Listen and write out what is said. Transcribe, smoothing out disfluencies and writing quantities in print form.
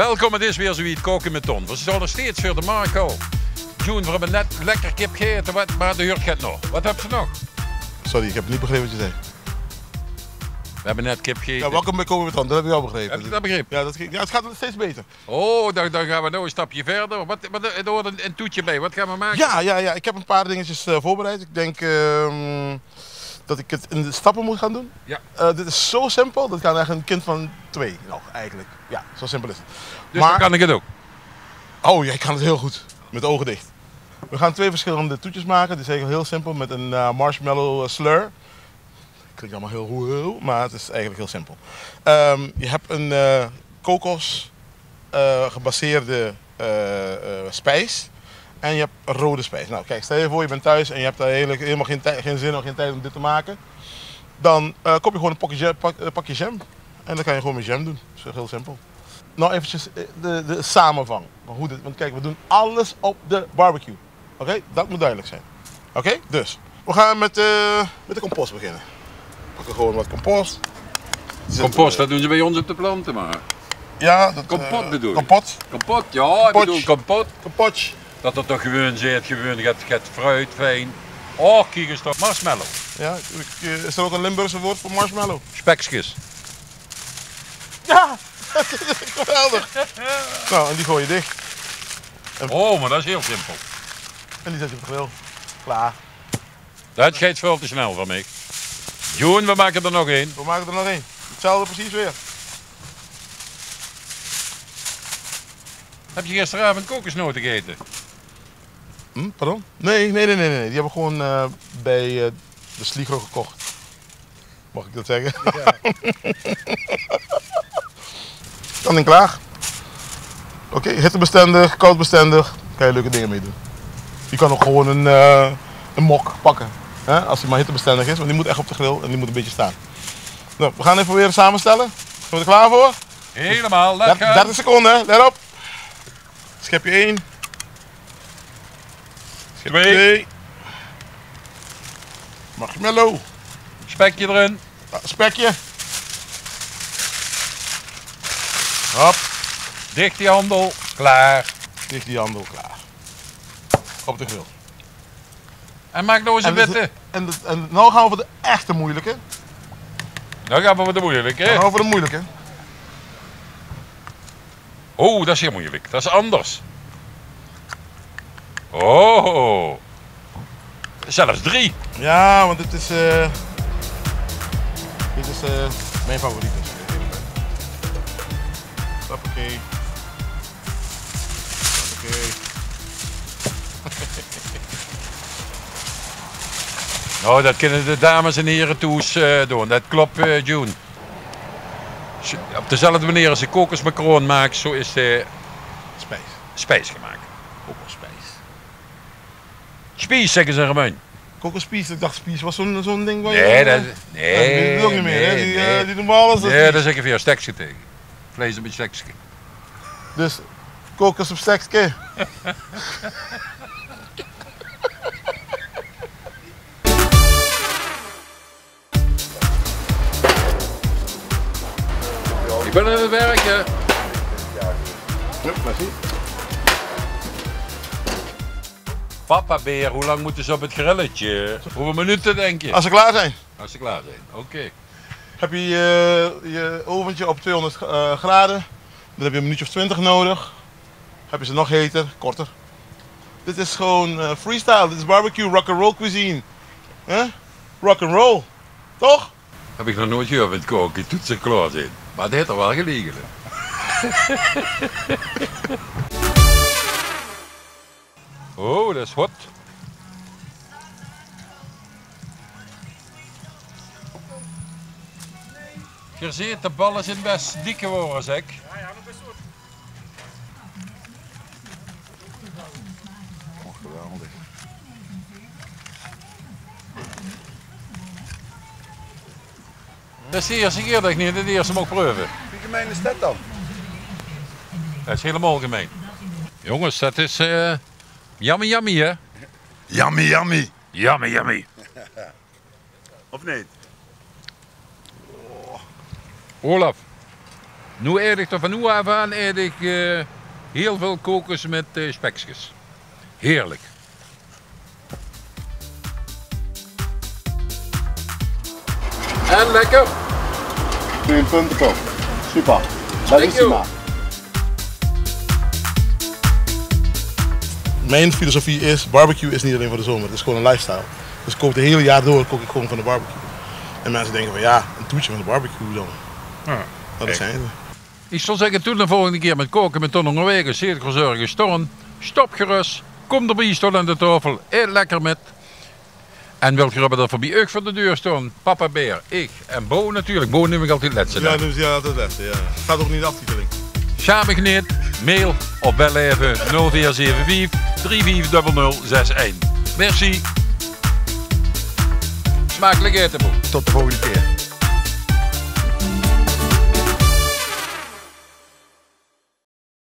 Welkom, het is weer zoiets koken met Ton. We zijn nog steeds voor de Marco. June, we hebben net lekker kip gegeten, maar de huurt gaat nog. Wat heb je nog? Sorry, ik heb niet begrepen wat je zei. We hebben net kip gegeten. Ja, welkom bij Koken met Ton, dat heb ik wel begrepen. Heb je dat begrepen? Ja, het gaat steeds beter. Oh, dan gaan we nou een stapje verder. Er hoort een toetje bij. Wat gaan we maken? Ja, ik heb een paar dingetjes voorbereid. Ik denk dat ik het in de stappen moet gaan doen. Ja. Dit is zo simpel, dat kan eigenlijk een kind van 2 nog eigenlijk. Ja, zo simpel is het. Dus dan kan ik het ook. Oh, jij kan het heel goed, met de ogen dicht. We gaan 2 verschillende toetjes maken. Het is eigenlijk heel simpel met een marshmallow slur. Klinkt allemaal heel goed, maar het is eigenlijk heel simpel. Je hebt een kokos gebaseerde spijs en je hebt een rode spijs. Nou kijk, stel je voor je bent thuis en je hebt daar helemaal geen zin of geen tijd om dit te maken. Dan koop je gewoon een pakje jam en dan kan je gewoon met jam doen. Dat is heel simpel. Nou eventjes de samenvang. Want kijk, we doen alles op de barbecue. Oké, dat moet duidelijk zijn. Oké, dus we gaan met de compost beginnen. We pakken gewoon wat compost. Compost, dat doen ze bij ons op de planten maar. Ja, dat, Kompot bedoel je? Kompot. Kompot, ja, ik bedoel kompot. Kompotje. Dat het toch gewoon zit, gaat fruit, fijn. Oh, kijk eens toch, marshmallow. Ja, is er ook een Limburgse woord voor marshmallow? Spekskis. Ja, dat is geweldig. Nou, en die gooi je dicht. Oh, maar dat is heel simpel. En die zet je op de grill. Klaar. Dat gaat veel te snel van mij. June, we maken er nog één. We maken er nog één. Hetzelfde precies weer. Heb je gisteravond kokosnoten gegeten? Pardon? Nee. Die hebben we gewoon bij de Sligro gekocht. Mag ik dat zeggen? Ja. Dan en klaar. Oké, hittebestendig, koudbestendig. Kan je leuke dingen mee doen. Je kan ook gewoon een mok pakken. Hè? Als hij maar hittebestendig is, want die moet echt op de grill en die moet een beetje staan. Nou, we gaan even weer samenstellen. Zijn we er klaar voor? Helemaal, let gaan. 30 seconden, let op. Schepje 1. Schepje 2. Marshmallow. Spekje erin. Spekje. Hop. Dicht die handel, klaar. Dicht die handel, klaar. Op de grill. En maak nou eens een witte. En nou gaan we voor de echte moeilijke. Dan gaan we voor de moeilijke. Dan gaan we voor de moeilijke. Oh, dat is heel moeilijk. Dat is anders. Oh. Zelfs 3. Ja, want dit is mijn favoriet. Hoppakee. Hoppakee. Nou, dat kunnen de dames en heren toes doen. Dat klopt, June. Op dezelfde manier als je kokosmacaron maakt, zo is de spijs gemaakt. Kokosspijs. Spies, zeggen ze erbij. Kokosspies, ik dacht spies was zo'n ding waar Nee, dat die doen ook niet meer, hè? Die doen maar alles. Nee, dat zeg ik voor jou, stekje tegen. Vlees op een stekje. Dus kokos op stekje. Ik ben aan het werken. Ja, merci. Papa Beer, hoe lang moeten ze op het grilletje? Hoeveel minuten denk je? Als ze klaar zijn. Als ze klaar zijn, oké. Heb je je oventje op 200 graden. Dan heb je een minuutje of 20 nodig. Heb je ze nog heter, korter. Dit is gewoon freestyle, dit is barbecue, rock'n'roll cuisine. Rock'n'roll, toch? Heb ik nog nooit gehoord met koken, toen ze klaar zijn. Maar het heeft er wel gelegen. Oh, dat is hot. Je ziet, de ballen zijn best dik geworden, zeg. Oh, geweldig. Dat is de eerste keer dat ik niet de eerste mag proeven. Wie gemeen is dat dan? Dat is helemaal gemeen. Jongens, dat is yummy yummy, hè? Yummy, yummy. Yummy yummy. Of niet? Olaf, Nu eet ik er van nu af aan eet ik heel veel kokos met spekjes. Heerlijk. En lekker. 22 top. Super. Bellissima. Mijn filosofie is, barbecue is niet alleen voor de zomer, het is gewoon een lifestyle. Dus ik kook het hele jaar door, kook ik gewoon van de barbecue. En mensen denken van ja, een toetje van de barbecue dan. Ja, Dat zijn ze. ik zal zeggen, toen de volgende keer met koken met Ton Noorwegen, zeer gezorgd storm. Stop gerust, kom erbij, stond aan de tafel, eet lekker met. En wilt je er voorbij ook voor de deur staan? Papa Beer, ik en Bo natuurlijk. Bo neem ik altijd het laatste. Ja, dus ja, dat is het beste. Ja. Staat ook niet aftiteling. Samen mail of bel even 0475 350061. Merci. Smakelijk eten, Bo. Tot de volgende keer.